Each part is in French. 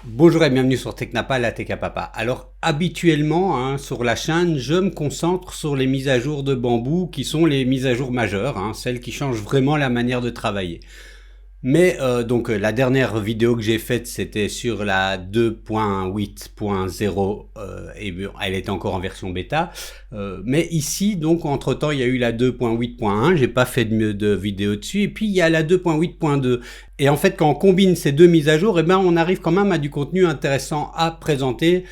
Bonjour et bienvenue sur Technapa, la Tech à Papa. Alors habituellement sur la chaîne, je me concentre sur les mises à jour de Bamboo qui sont les mises à jour majeures, celles qui changent vraiment la manière de travailler. Mais la dernière vidéo que j'ai faite c'était sur la 2.8.0 et elle était encore en version bêta. Mais ici donc entre temps il y a eu la 2.8.1, j'ai pas fait de vidéo dessus, et puis il y a la 2.8.2. Et en fait quand on combine ces deux mises à jour, on arrive quand même à du contenu intéressant à présenter.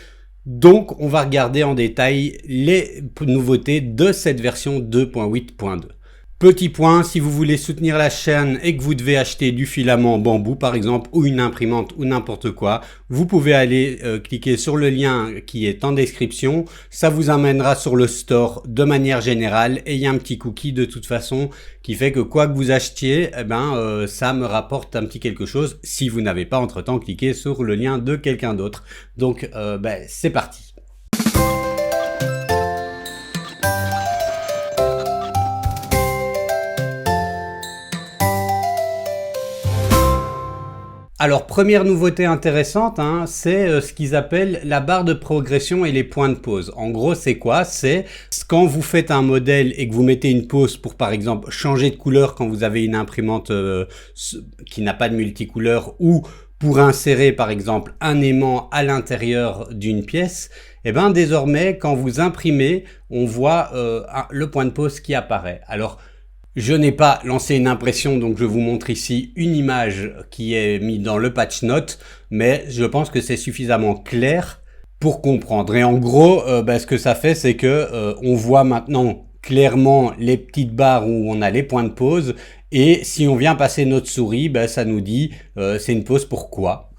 Donc on va regarder en détail les nouveautés de cette version 2.8.2. Petit point, si vous voulez soutenir la chaîne et que vous devez acheter du filament bambou par exemple, ou une imprimante ou n'importe quoi, vous pouvez aller cliquer sur le lien qui est en description. Ça vous amènera sur le store de manière générale, et il y a un petit cookie de toute façon qui fait que quoi que vous achetiez, ça me rapporte un petit quelque chose si vous n'avez pas entre temps cliqué sur le lien de quelqu'un d'autre. Donc c'est parti. Alors première nouveauté intéressante, c'est ce qu'ils appellent la barre de progression et les points de pause. En gros c'est quoi? C'est quand vous faites un modèle et que vous mettez une pause pour par exemple changer de couleur quand vous avez une imprimante qui n'a pas de multicouleur, ou pour insérer par exemple un aimant à l'intérieur d'une pièce, désormais quand vous imprimez on voit le point de pause qui apparaît. Alors je n'ai pas lancé une impression, donc je vous montre ici une image qui est mise dans le patch note, mais je pense que c'est suffisamment clair pour comprendre. Et en gros, ce que ça fait, c'est que on voit maintenant clairement les petites barres où on a les points de pause, et si on vient passer notre souris, ça nous dit c'est une pause pourquoi.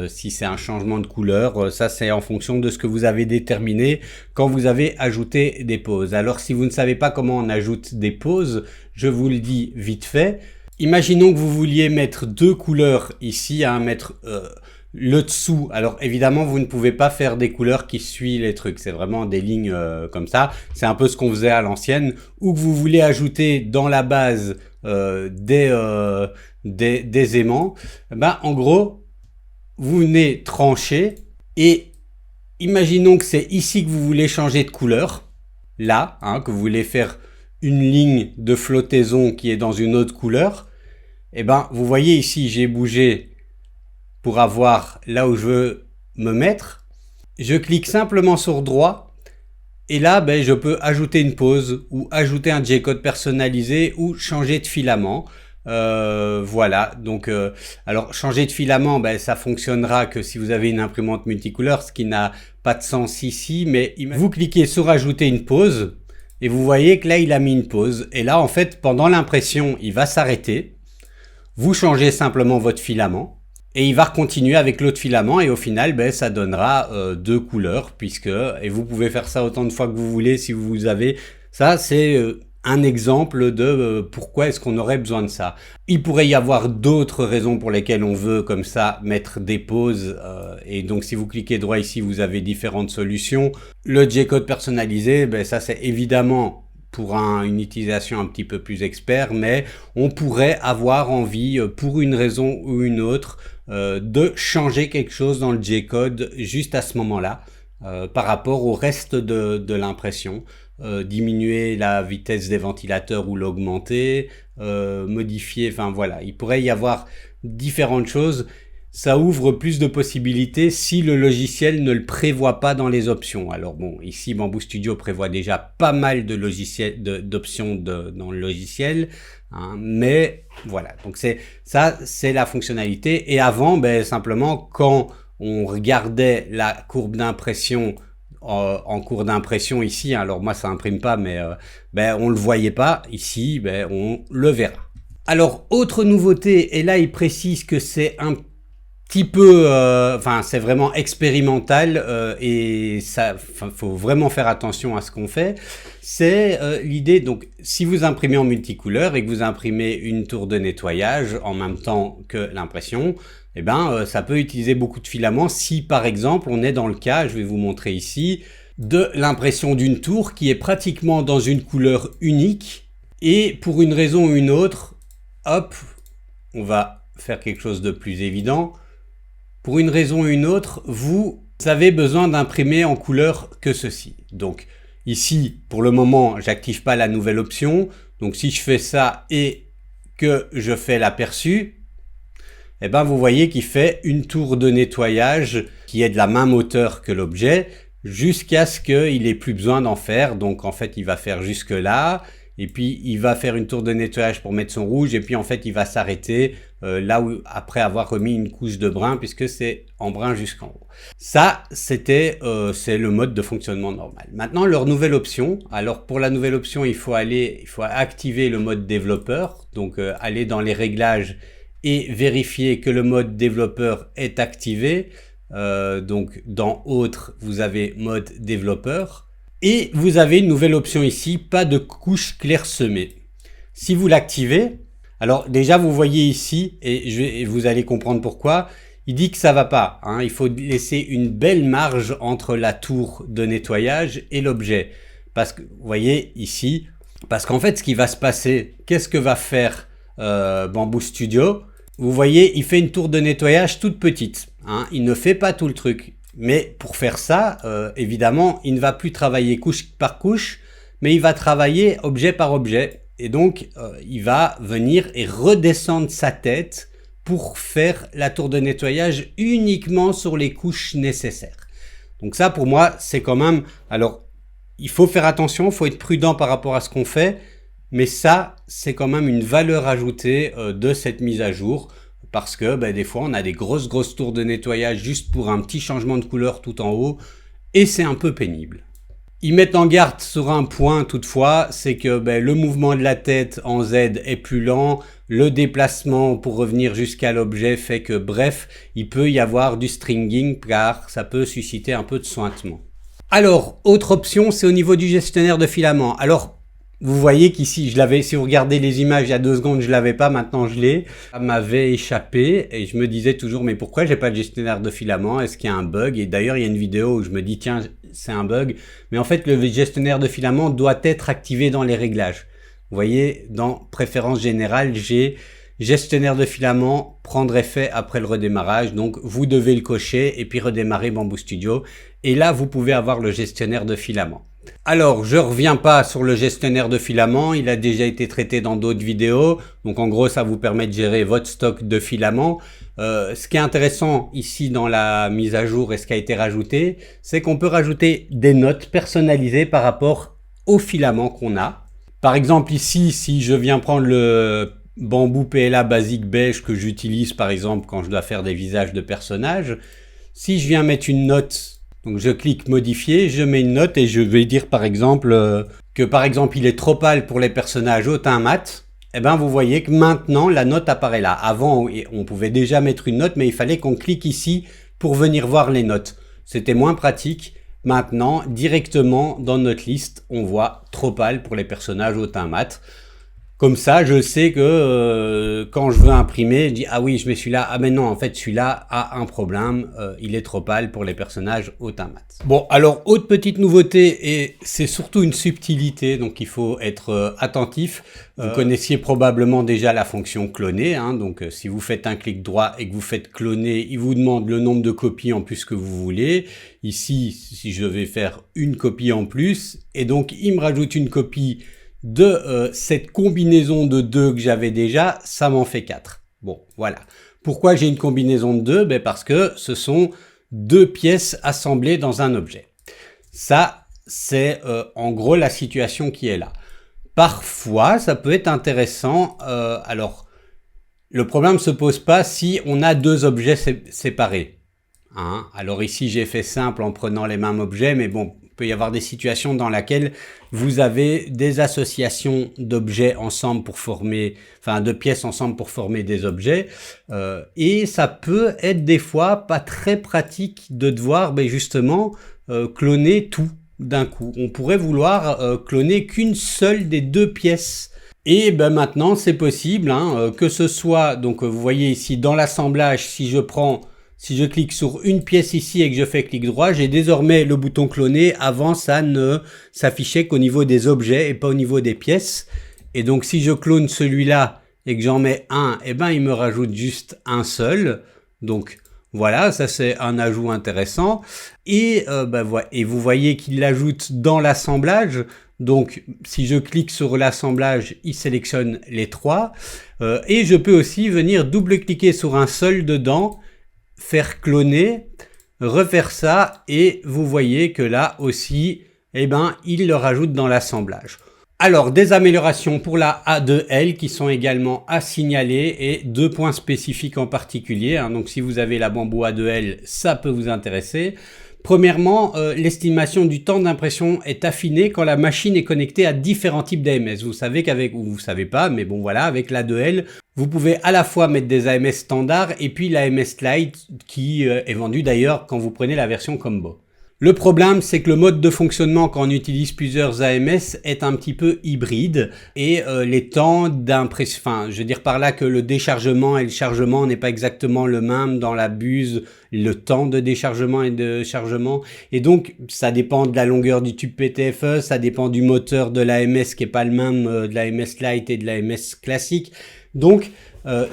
Si c'est un changement de couleur, ça c'est en fonction de ce que vous avez déterminé quand vous avez ajouté des pauses. Alors si vous ne savez pas comment on ajoute des pauses, je vous le dis vite fait. Imaginons que vous vouliez mettre deux couleurs ici, mettre le dessous. Alors évidemment vous ne pouvez pas faire des couleurs qui suivent les trucs, c'est vraiment des lignes comme ça. C'est un peu ce qu'on faisait à l'ancienne. Ou que vous voulez ajouter dans la base des aimants, en gros vous venez trancher, et imaginons que c'est ici que vous voulez changer de couleur, là, que vous voulez faire une ligne de flottaison qui est dans une autre couleur. Vous voyez ici j'ai bougé pour avoir là où je veux me mettre. Je clique simplement sur droit, et là je peux ajouter une pause, ou ajouter un J-code personnalisé, ou changer de filament. Voilà, donc alors changer de filament, ça fonctionnera que si vous avez une imprimante multicouleur, ce qui n'a pas de sens ici, mais vous cliquez sur ajouter une pause, et vous voyez que là il a mis une pause, et là en fait pendant l'impression il va s'arrêter, vous changez simplement votre filament, et il va continuer avec l'autre filament, et au final ça donnera deux couleurs, et vous pouvez faire ça autant de fois que vous voulez si vous avez. Ça c'est un exemple de pourquoi est-ce qu'on aurait besoin de ça. Il pourrait y avoir d'autres raisons pour lesquelles on veut comme ça mettre des pauses, et donc si vous cliquez droit ici vous avez différentes solutions. Le J-code personnalisé, ça c'est évidemment pour une utilisation un petit peu plus expert, mais on pourrait avoir envie pour une raison ou une autre de changer quelque chose dans le J-code juste à ce moment-là par rapport au reste de l'impression. Diminuer la vitesse des ventilateurs ou l'augmenter, modifier, voilà, il pourrait y avoir différentes choses. Ça ouvre plus de possibilités si le logiciel ne le prévoit pas dans les options. Alors bon, ici Bamboo Studio prévoit déjà pas mal de logiciels, d'options dans le logiciel, mais voilà, donc c'est la fonctionnalité. Et avant, simplement quand on regardait la courbe d'impression en cours d'impression ici, alors moi ça imprime pas, mais on le voyait pas. Ici on le verra. Alors autre nouveauté, et là il précise que c'est un petit peu, c'est vraiment expérimental, et ça, faut vraiment faire attention à ce qu'on fait. C'est l'idée, donc si vous imprimez en multicouleur et que vous imprimez une tour de nettoyage en même temps que l'impression, ça peut utiliser beaucoup de filaments. Si par exemple on est dans le cas, je vais vous montrer ici, de l'impression d'une tour qui est pratiquement dans une couleur unique, et pour une raison ou une autre, hop, on va faire quelque chose de plus évident. pour une raison ou une autre, vous avez besoin d'imprimer en couleur que ceci. Donc ici, pour le moment, j'active pas la nouvelle option. Donc si je fais ça et que je fais l'aperçu, eh ben vous voyez qu'il fait une tour de nettoyage qui est de la même hauteur que l'objet jusqu'à ce qu'il ait plus besoin d'en faire. Donc en fait, il va faire jusque là. Et puis, il va faire une tour de nettoyage pour mettre son rouge. Et puis, en fait, il va s'arrêter là où, après avoir remis une couche de brun, puisque c'est en brun jusqu'en haut. Ça, c'est le mode de fonctionnement normal. Maintenant, leur nouvelle option. Alors, pour la nouvelle option, il faut activer le mode développeur. Donc, aller dans les réglages et vérifier que le mode développeur est activé. Donc, dans Autres, vous avez mode développeur. Et vous avez une nouvelle option ici, pas de couche clairsemée. Si vous l'activez, alors déjà vous voyez ici, et vous allez comprendre pourquoi, il dit que ça va pas. Hein, il faut laisser une belle marge entre la tour de nettoyage et l'objet. Parce que vous voyez ici, parce qu'en fait ce qui va se passer, qu'est-ce que va faire Bamboo Studio? Vous voyez, il fait une tour de nettoyage toute petite. Hein, il ne fait pas tout le truc. Mais pour faire ça, évidemment, il ne va plus travailler couche par couche, mais il va travailler objet par objet. Et donc, il va venir et redescendre sa tête pour faire la tour de nettoyage uniquement sur les couches nécessaires. Donc ça, pour moi, c'est quand même... Alors, il faut faire attention, il faut être prudent par rapport à ce qu'on fait, mais ça, c'est quand même une valeur ajoutée de cette mise à jour. Parce que des fois, on a des grosses tours de nettoyage juste pour un petit changement de couleur tout en haut. Et c'est un peu pénible. Ils mettent en garde sur un point toutefois, c'est que le mouvement de la tête en Z est plus lent. Le déplacement pour revenir jusqu'à l'objet fait que, bref, il peut y avoir du stringing car ça peut susciter un peu de suintement. Alors, autre option, c'est au niveau du gestionnaire de filaments. Alors, vous voyez qu'ici, si vous regardez les images il y a 2 secondes, je l'avais pas, maintenant je l'ai. Ça m'avait échappé et je me disais toujours, mais pourquoi j'ai pas de gestionnaire de filaments? Est-ce qu'il y a un bug? Et d'ailleurs, il y a une vidéo où je me dis, tiens, c'est un bug. Mais en fait, le gestionnaire de filaments doit être activé dans les réglages. Vous voyez, dans préférences générales, j'ai gestionnaire de filaments prendre effet après le redémarrage. Donc, vous devez le cocher et puis redémarrer Bamboo Studio. Et là, vous pouvez avoir le gestionnaire de filaments. Alors, je reviens pas sur le gestionnaire de filaments, il a déjà été traité dans d'autres vidéos. Donc en gros, ça vous permet de gérer votre stock de filaments. Ce qui est intéressant ici dans la mise à jour et ce qui a été rajouté, c'est qu'on peut rajouter des notes personnalisées par rapport aux filaments qu'on a. Par exemple ici, si je viens prendre le Bamboo PLA basique beige que j'utilise par exemple quand je dois faire des visages de personnages, si je viens mettre une note, donc je clique modifier, je mets une note et je vais dire par exemple que par exemple il est trop pâle pour les personnages au teint mat. Et ben vous voyez que maintenant la note apparaît là. Avant on pouvait déjà mettre une note mais il fallait qu'on clique ici pour venir voir les notes. C'était moins pratique. Maintenant directement dans notre liste on voit trop pâle pour les personnages au teint mat. Comme ça, je sais que quand je veux imprimer, je dis ah oui, je mets celui-là. Ah mais non, en fait, celui-là a un problème. Il est trop pâle pour les personnages au teint mat. Bon, alors autre petite nouveauté et c'est surtout une subtilité, donc il faut être attentif. Vous connaissiez probablement déjà la fonction cloner. Hein, donc si vous faites un clic droit et que vous faites cloner, il vous demande le nombre de copies en plus que vous voulez. Ici, si je vais faire une copie en plus, et donc il me rajoute une copie de cette combinaison de 2 que j'avais déjà, ça m'en fait 4. Bon, voilà. Pourquoi j'ai une combinaison de 2? Ben parce que ce sont 2 pièces assemblées dans un objet. Ça, c'est en gros la situation qui est là. Parfois, ça peut être intéressant. Alors, le problème ne se pose pas si on a 2 objets séparés. Hein? Alors ici, j'ai fait simple en prenant les mêmes objets, mais bon, il peut y avoir des situations dans lesquelles vous avez des associations d'objets ensemble pour former, enfin de pièces ensemble pour former des objets. Et ça peut être des fois pas très pratique de devoir justement cloner tout d'un coup. On pourrait vouloir cloner qu'une seule des 2 pièces. Et maintenant c'est possible, hein, que ce soit, donc vous voyez ici dans l'assemblage, si je clique sur une pièce ici et que je fais clic droit, j'ai désormais le bouton cloner. Avant, ça ne s'affichait qu'au niveau des objets et pas au niveau des pièces. Et donc, si je clone celui-là et que j'en mets un, il me rajoute juste un seul. Donc, Voilà, ça c'est un ajout intéressant. Et, et vous voyez qu'il l'ajoute dans l'assemblage. Donc si je clique sur l'assemblage, il sélectionne les trois. Et je peux aussi venir double-cliquer sur un seul dedans, faire cloner, refaire ça, et vous voyez que là aussi, il le rajoute dans l'assemblage. Alors, des améliorations pour la A2L qui sont également à signaler, et 2 points spécifiques en particulier. Donc, si vous avez la Bamboo A2L, ça peut vous intéresser. Premièrement, l'estimation du temps d'impression est affinée quand la machine est connectée à différents types d'AMS. Vous savez qu'avec, ou vous savez pas, mais bon voilà, avec l'A2L, vous pouvez à la fois mettre des AMS standards et puis l'AMS Lite qui est vendu d'ailleurs quand vous prenez la version combo. Le problème, c'est que le mode de fonctionnement quand on utilise plusieurs AMS est un petit peu hybride, et les temps d'impression, enfin, je veux dire par là que le déchargement et le chargement n'est pas exactement le même dans la buse, le temps de déchargement et de chargement, et donc ça dépend de la longueur du tube PTFE, ça dépend du moteur de l'AMS qui est pas le même de l'AMS Lite et de l'AMS classique. Donc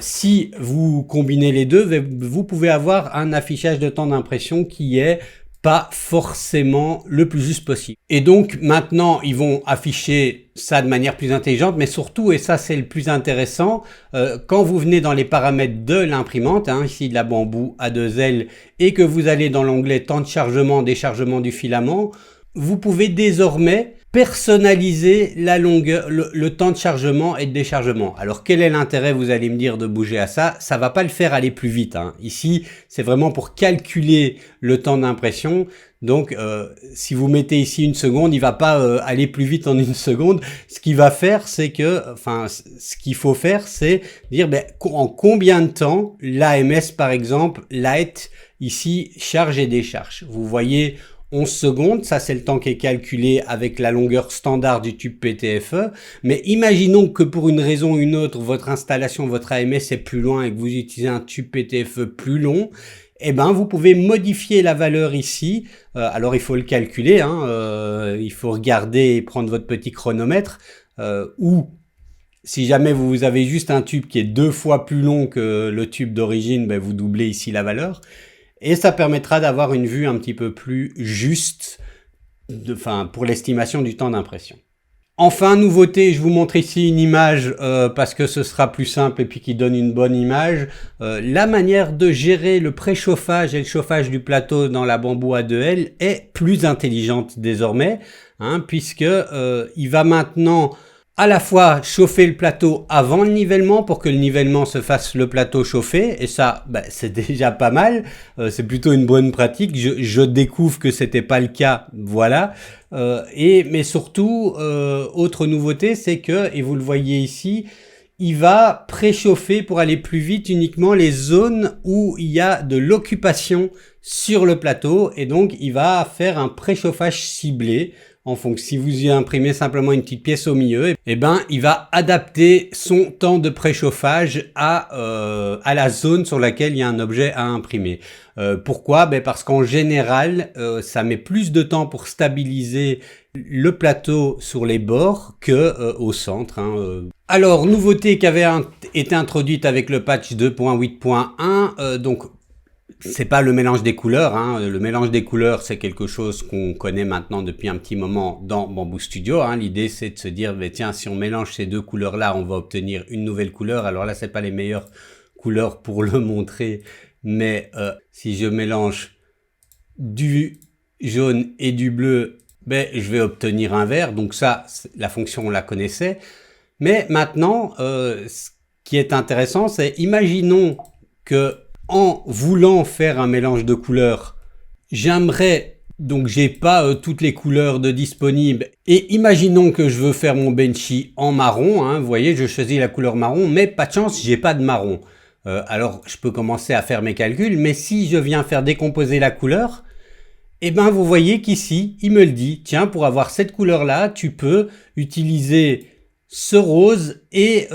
si vous combinez les deux, vous pouvez avoir un affichage de temps d'impression qui est pas forcément le plus juste possible. Et donc maintenant, ils vont afficher ça de manière plus intelligente, mais surtout, et ça c'est le plus intéressant, quand vous venez dans les paramètres de l'imprimante, ici de la Bamboo A2L, et que vous allez dans l'onglet temps de chargement, déchargement du filament, vous pouvez désormais personnaliser la longueur, le temps de chargement et de déchargement. Alors quel est l'intérêt, vous allez me dire, de bouger à ça? Ça va pas le faire aller plus vite. Ici, c'est vraiment pour calculer le temps d'impression. Donc si vous mettez ici 1 seconde, il va pas aller plus vite en 1 seconde. Ce qu'il va faire, c'est que, ce qu'il faut faire, c'est dire en combien de temps l'AMS, par exemple, Lite, ici, charge et décharge. Vous voyez 11 secondes, ça c'est le temps qui est calculé avec la longueur standard du tube PTFE, mais imaginons que pour une raison ou une autre, votre installation, votre AMS est plus loin et que vous utilisez un tube PTFE plus long, vous pouvez modifier la valeur ici. Alors il faut le calculer, il faut regarder et prendre votre petit chronomètre, ou si jamais vous avez juste un tube qui est 2 fois plus long que le tube d'origine, vous doublez ici la valeur. Et ça permettra d'avoir une vue un petit peu plus juste pour l'estimation du temps d'impression. Enfin, nouveauté, je vous montre ici une image parce que ce sera plus simple et puis qui donne une bonne image. La manière de gérer le préchauffage et le chauffage du plateau dans la Bamboo A2L est plus intelligente désormais, puisque il va maintenant à la fois chauffer le plateau avant le nivellement pour que le nivellement se fasse le plateau chauffé, et ça c'est déjà pas mal, c'est plutôt une bonne pratique. Je découvre que c'était pas le cas, voilà. Mais surtout, autre nouveauté, c'est que, et vous le voyez ici, il va préchauffer pour aller plus vite uniquement les zones où il y a de l'occupation sur le plateau, et donc il va faire un préchauffage ciblé. En fonction, si vous y imprimez simplement une petite pièce au milieu, il va adapter son temps de préchauffage à la zone sur laquelle il y a un objet à imprimer. Pourquoi? Parce qu'en général, ça met plus de temps pour stabiliser le plateau sur les bords que au centre. Alors, nouveauté qui avait été introduite avec le patch 2.8.1, donc c'est pas le mélange des couleurs, Le mélange des couleurs, c'est quelque chose qu'on connaît maintenant depuis un petit moment dans Bamboo Studio, L'idée, c'est de se dire, tiens, si on mélange ces deux couleurs-là, on va obtenir une nouvelle couleur. Alors là, c'est pas les meilleures couleurs pour le montrer, mais si je mélange du jaune et du bleu, je vais obtenir un vert. Donc ça, la fonction, on la connaissait. Mais maintenant, ce qui est intéressant, c'est imaginons que en voulant faire un mélange de couleurs, j'aimerais, donc j'ai pas toutes les couleurs de disponibles, et imaginons que je veux faire mon benchy en marron, vous voyez, je choisis la couleur marron, mais pas de chance, j'ai pas de marron. Alors je peux commencer à faire mes calculs, mais si je viens faire décomposer la couleur, vous voyez qu'ici, il me le dit, tiens, pour avoir cette couleur-là, tu peux utiliser ce rose et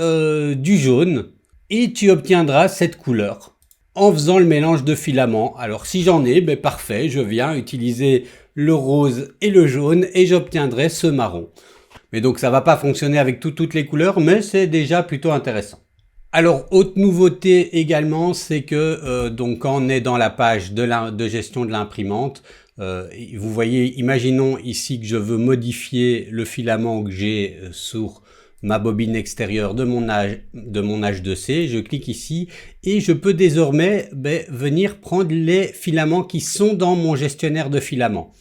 du jaune, et tu obtiendras cette couleur en faisant le mélange de filaments. Alors si j'en ai, parfait, je viens utiliser le rose et le jaune et j'obtiendrai ce marron. Mais donc ça va pas fonctionner avec toutes les couleurs, mais c'est déjà plutôt intéressant. Alors, autre nouveauté également, c'est que donc quand on est dans la page de gestion de l'imprimante, vous voyez, imaginons ici que je veux modifier le filament que j'ai sur ma bobine extérieure de mon H2C. Je clique ici et je peux désormais venir prendre les filaments qui sont dans mon gestionnaire de filaments.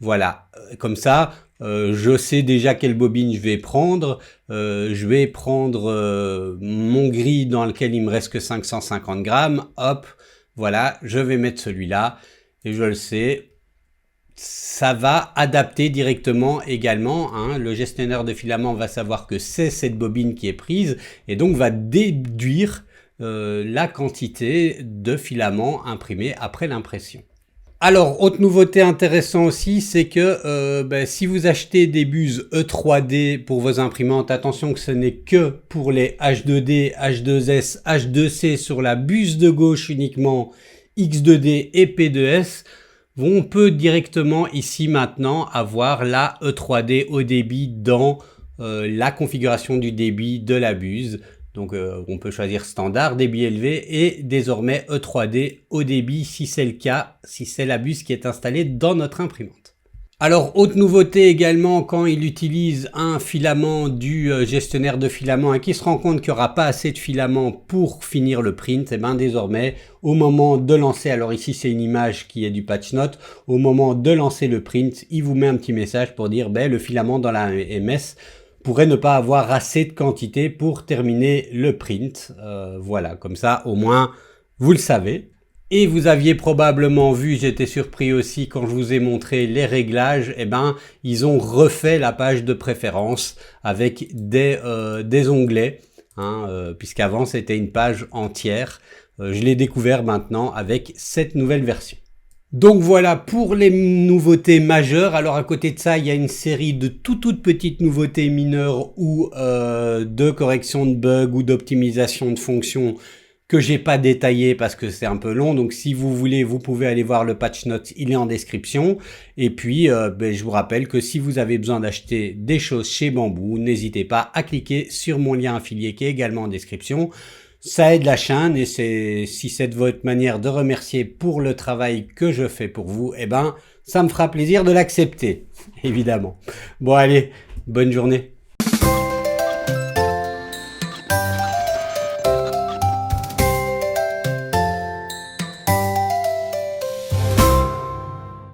Voilà, comme ça, je sais déjà quelle bobine je vais prendre. Je vais prendre mon gris dans lequel il me reste que 550 grammes. Hop, voilà, je vais mettre celui-là et je le sais. Ça va adapter directement également, hein. Le gestionnaire de filaments va savoir que c'est cette bobine qui est prise et donc va déduire la quantité de filaments imprimés après l'impression. Alors, autre nouveauté intéressante aussi, c'est que si vous achetez des buses E3D pour vos imprimantes, attention que ce n'est que pour les H2D, H2S, H2C sur la buse de gauche uniquement, X2D et P2S, on peut directement ici maintenant avoir la E3D haut débit dans la configuration du débit de la buse. Donc on peut choisir standard, débit élevé et désormais E3D haut débit si c'est le cas, si c'est la buse qui est installée dans notre imprimante. Alors, autre nouveauté également, quand il utilise un filament du gestionnaire de filaments et qu'il se rend compte qu'il n'y aura pas assez de filaments pour finir le print, et bien désormais, au moment de lancer, alors ici c'est une image qui est du patch note, au moment de lancer le print, il vous met un petit message pour dire le filament dans la MS pourrait ne pas avoir assez de quantité pour terminer le print. Voilà, comme ça au moins vous le savez. Et vous aviez probablement vu, j'étais surpris aussi quand je vous ai montré les réglages, ils ont refait la page de préférence avec des onglets, hein, puisqu'avant c'était une page entière. Je l'ai découvert maintenant avec cette nouvelle version. Donc voilà pour les nouveautés majeures. Alors à côté de ça, il y a une série de toutes petites nouveautés mineures ou de correction de bugs ou d'optimisation de fonctions que j'ai pas détaillé parce que c'est un peu long. Donc si vous voulez, vous pouvez aller voir le patch notes, il est en description. Et puis je vous rappelle que si vous avez besoin d'acheter des choses chez Bamboo, n'hésitez pas à cliquer sur mon lien affilié qui est également en description. Ça aide la chaîne et si c'est votre manière de remercier pour le travail que je fais pour vous, ça me fera plaisir de l'accepter, évidemment. Bon allez, bonne journée.